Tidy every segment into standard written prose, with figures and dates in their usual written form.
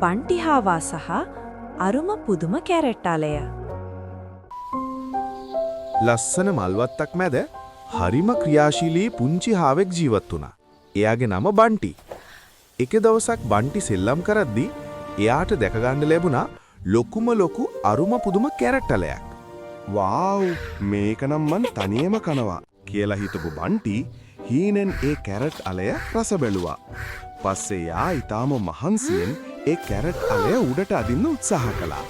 බන්ටි හාවා සහ අරුම පුදුම කැරට්ටාලය. ලස්සන මල්වත්තක් මැද හරිම ක්‍රියාශීලී පුංචි හාවෙක් ජීවත් වුණා. එයාගේ නම බන්ටි. එක දවසක් බන්ටි සෙල්ලම් කරද්දී එයාට දැක ගන්න ලැබුණා ලොකුම ලොකු අරුම පුදුම කැරට්ටලයක්. වාව් මේක නම් මන් තනියම කනවා කියලා හිතපු බන්ටි හීනෙන් ඒ කැරට් අලය රස බැලුවා. පස්සේ යා ඊටාම මහන්සියෙන් ඒ කැරට් අලය උඩට අදින්න උත්සාහ කළා.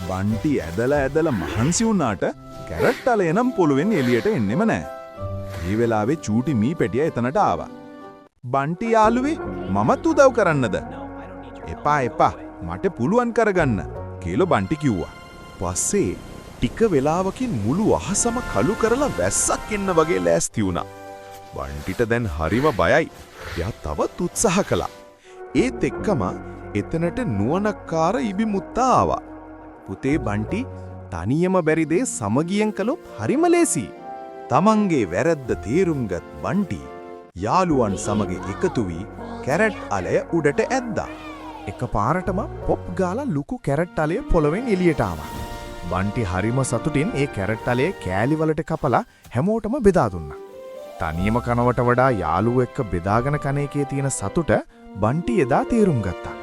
බන්ටි ඇදලා මහන්සි වුණාට කැරට් අලය නම් පොළවෙන් එළියට එන්නෙම නෑ. මේ වෙලාවේ චූටි මී පෙටිය එතනට ආවා. බන්ටි යාළුවේ මමත් උදව් කරන්නද? එපා මට පුළුවන් කරගන්න කියලා බන්ටි කිව්වා. පස්සේ ටික වෙලාවකින් මුළු අහසම කළු කරලා වැස්සක් එන්න වගේ ලෑස්ති වුණා. බන්ටිට දැන් හරිම බයයි. එයා තවත් උත්සාහ කළා. ඒත් එක්කම එතනට නුවණක්කාර ඉබි මුත්තා ආවා. පුතේ බන්ටි තනියම බැරි දේ සමගියෙන් කළොත් හරිම ලේසි. තමන්ගේ වැරද්ද තේරුම්ගත් බන්ටි යාළුවන් සමග එකතු වී කැරට් අලය උඩට ඇද්දා. එකපාරටම පොප් ගාලා ලুকু කැරට් අලය පොළවෙන් එළියට ආවා. බන්ටි හරිම සතුටින් ඒ කැරට් අලය කෑලි වලට කපලා හැමෝටම බෙදා දුන්නා. තනියම කනවට වඩා යාළුවෝ එක්ක බෙදාගෙන කන එකේ තියෙන සතුට බන්ටි එදා තේරුම් ගත්තා.